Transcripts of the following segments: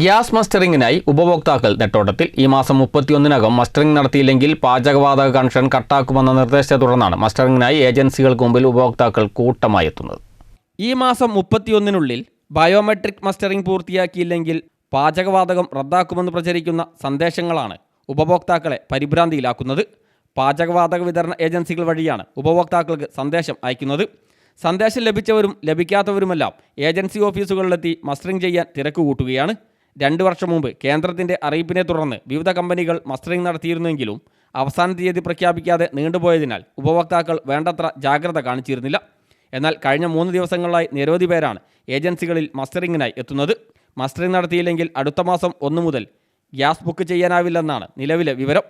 Gas മസ്റ്ററിംഗിനായി ഉപഭോക്താക്കൾ നെട്ടോട്ടത്തിൽ. ഈ മാസം 31-നകം മസ്റ്ററിംഗ് നടത്തിയില്ലെങ്കിൽ പാചകവാതക കണക്ഷൻ കട്ടാക്കുമെന്ന നിർദ്ദേശത്തെ തുടർന്നാണ് മസ്റ്ററിംഗിനായി ഏജൻസികൾക്ക് മുമ്പിൽ ഉപഭോക്താക്കൾ കൂട്ടമായി എത്തുന്നത്. ഈ മാസം 31-നുള്ളിൽ ബയോമെട്രിക് മസ്റ്ററിംഗ് പൂർത്തിയാക്കിയില്ലെങ്കിൽ പാചകവാതകം റദ്ദാക്കുമെന്ന് പ്രചരിക്കുന്ന സന്ദേശങ്ങളാണ് ഉപഭോക്താക്കളെ പരിഭ്രാന്തിയിലാക്കുന്നത്. പാചകവാതക വിതരണ ഏജൻസികൾ വഴിയാണ് ഉപഭോക്താക്കൾക്ക് സന്ദേശം അയക്കുന്നത്. സന്ദേശം ലഭിച്ചവരും ലഭിക്കാത്തവരുമെല്ലാം ഏജൻസി ഓഫീസുകളിലെത്തി മസ്റ്ററിംഗ് ചെയ്യാൻ തിരക്ക് കൂട്ടുകയാണ്. 2 വർഷം മുമ്പ് കേന്ദ്രത്തിൻ്റെ അറിയിപ്പിനെ തുടർന്ന് വിവിധ കമ്പനികൾ മസ്റ്ററിംഗ് നടത്തിയിരുന്നെങ്കിലും അവസാന തീയതി പ്രഖ്യാപിക്കാതെ നീണ്ടുപോയതിനാൽ ഉപഭോക്താക്കൾ വേണ്ടത്ര ജാഗ്രത കാണിച്ചിരുന്നില്ല. എന്നാൽ കഴിഞ്ഞ 3 ദിവസങ്ങളിലായി നിരവധി പേരാണ് ഏജൻസികളിൽ മസ്റ്ററിംഗിനായി എത്തുന്നത്. മസ്റ്ററിംഗ് നടത്തിയില്ലെങ്കിൽ അടുത്ത മാസം 1 മുതൽ ഗ്യാസ് ബുക്ക് ചെയ്യാനാവില്ലെന്നാണ് നിലവിലെ വിവരം.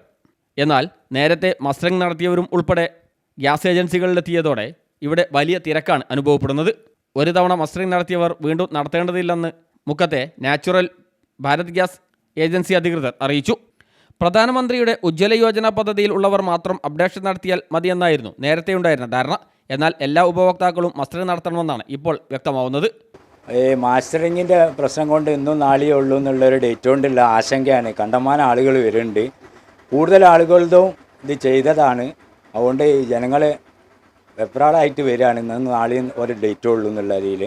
എന്നാൽ നേരത്തെ മസ്റ്ററിംഗ് നടത്തിയവരും ഉൾപ്പെടെ ഗ്യാസ് ഏജൻസികളിലെത്തിയതോടെ ഇവിടെ വലിയ തിരക്കാണ് അനുഭവപ്പെടുന്നത്. ഒരു തവണ മസ്റ്ററിംഗ് നടത്തിയവർ വീണ്ടും നടത്തേണ്ടതില്ലെന്ന് മുക്കത്തെ നാച്ചുറൽ ഭാരത് ഗ്യാസ് ഏജൻസി അധികൃതർ അറിയിച്ചു. പ്രധാനമന്ത്രിയുടെ ഉജ്ജ്വല യോജന പദ്ധതിയിൽ ഉള്ളവർ മാത്രം അപ്ഡേഷൻ നടത്തിയാൽ മതിയെന്നായിരുന്നു നേരത്തെയുണ്ടായിരുന്ന ധാരണ. എന്നാൽ എല്ലാ ഉപഭോക്താക്കളും മസ്റ്ററിംഗ് നടത്തണമെന്നാണ് ഇപ്പോൾ വ്യക്തമാവുന്നത്. മാസ്റ്ററിങ്ങിൻ്റെ പ്രശ്നം കൊണ്ട് ഇന്നും നാളെയേ ഉള്ളൂ എന്നുള്ളൊരു ഡേറ്റ് കൊണ്ടുള്ള ആശങ്കയാണ്. കണ്ടമാനം ആളുകൾ വരുന്നുണ്ട്. കൂടുതൽ ആളുകളുടെ ഇത് ചെയ്തതാണ്. അതുകൊണ്ട് ജനങ്ങൾ വെപ്രാളായിട്ട് വരികയാണ്. ഇന്നും നാളെയും ഒരു ഡേറ്റേ ഉള്ളൂ എന്നുള്ള രീതിയിൽ.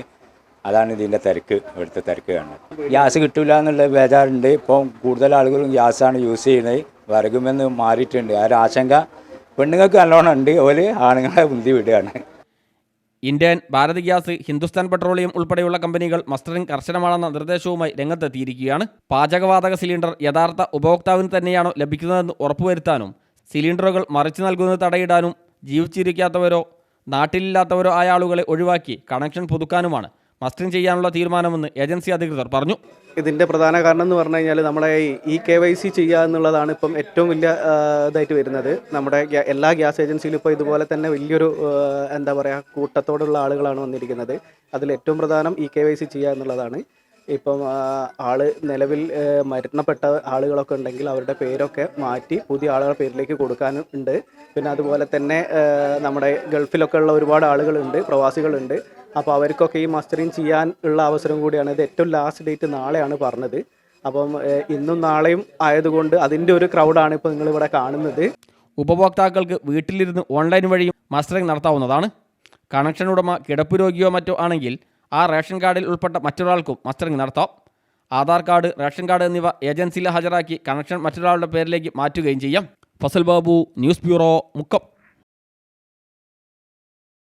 അതാണ് ഇതിൻ്റെ തിരക്ക്, ഇവിടുത്തെ തിരക്ക് കാണുന്നത്. ഗ്യാസ് കിട്ടില്ല എന്നുള്ള ബേജാറുണ്ട്. ഇപ്പം കൂടുതൽ ആളുകളും ഗ്യാസാണ് യൂസ് ചെയ്യുന്നത്. വിറകുമെന്ന് മാറിയിട്ടുണ്ട്. ആ ഒരു ആശങ്ക പെണ്ണുങ്ങൾക്ക് നല്ലോണം ഉണ്ട്. ഓല് ആണുങ്ങളെ മുന്തി വിടുകയാണ്. Indian, Bharat gas, Hindustan petroleum ഉൾപ്പെടെയുള്ള കമ്പനികൾ മസ്റ്ററിംഗ് കർശനമാണെന്ന നിർദ്ദേശവുമായി രംഗത്തെത്തിയിരിക്കുകയാണ്. പാചകവാതക സിലിണ്ടർ യഥാർത്ഥ ഉപഭോക്താവിന് തന്നെയാണോ ലഭിക്കുന്നതെന്ന് ഉറപ്പുവരുത്താനും സിലിണ്ടറുകൾ മറിച്ചു നൽകുന്നത് തടയിടാനും ജീവിച്ചിരിക്കാത്തവരോ നാട്ടിലില്ലാത്തവരോ ആയ ആളുകളെ ഒഴിവാക്കി കണക്ഷൻ പുതുക്കാനുമാണ് മസ്റ്ററിംഗ് ചെയ്യാനുള്ള തീരുമാനമെന്ന് ഏജൻസി അധികൃതർ പറഞ്ഞു. ഇതിൻ്റെ പ്രധാന കാരണം എന്ന് പറഞ്ഞു കഴിഞ്ഞാൽ നമ്മുടെ ഈ KYC ചെയ്യുക എന്നുള്ളതാണ് ഇപ്പം ഏറ്റവും വലിയ ഇതായിട്ട് വരുന്നത്. നമ്മുടെ എല്ലാ ഗ്യാസ് ഏജൻസിയിലും ഇപ്പോൾ ഇതുപോലെ തന്നെ വലിയൊരു എന്താ പറയുക കൂട്ടത്തോടുള്ള ആളുകളാണ് വന്നിരിക്കുന്നത്. അതിൽ ഏറ്റവും പ്രധാനം ഈ KYC ചെയ്യുക എന്നുള്ളതാണ്. ഇപ്പം നിലവിൽ മരണപ്പെട്ട ആളുകളൊക്കെ ഉണ്ടെങ്കിൽ അവരുടെ പേരൊക്കെ മാറ്റി പുതിയ ആളുകളുടെ പേരിലേക്ക് കൊടുക്കാനും ഉണ്ട്. പിന്നെ അതുപോലെ തന്നെ നമ്മുടെ ഗൾഫിലൊക്കെ ഉള്ള ഒരുപാട് ആളുകളുണ്ട്, പ്രവാസികളുണ്ട്. അപ്പോൾ അവർക്കൊക്കെ ഈ മസ്റ്ററിംഗ് ചെയ്യാൻ ഉള്ള അവസരം കൂടിയാണ്. ഇത് ഏറ്റവും ലാസ്റ്റ് ഡേറ്റ് നാളെയാണ് പറഞ്ഞത്. അപ്പം ഇന്നും നാളെയും ആയതുകൊണ്ട് അതിൻ്റെ ഒരു ക്രൗഡാണ് ഇപ്പോൾ നിങ്ങളിവിടെ കാണുന്നത്. ഉപഭോക്താക്കൾക്ക് വീട്ടിലിരുന്ന് ഓൺലൈൻ വഴിയും മസ്റ്ററിംഗ് നടത്താവുന്നതാണ്. കണക്ഷൻ ഉടമ കിടപ്പ് രോഗിയോ മറ്റോ ആണെങ്കിൽ ആ റേഷൻ കാർഡിൽ ഉൾപ്പെട്ട മറ്റൊരാൾക്കും മസ്റ്ററിംഗ് നടത്താം. ആധാർ കാർഡ്, റേഷൻ കാർഡ് എന്നിവ ഏജൻസിയിൽ ഹാജരാക്കി കണക്ഷൻ മറ്റൊരാളുടെ പേരിലേക്ക് മാറ്റുകയും ചെയ്യാം. Fazal Babu, news bureau, Mukkam.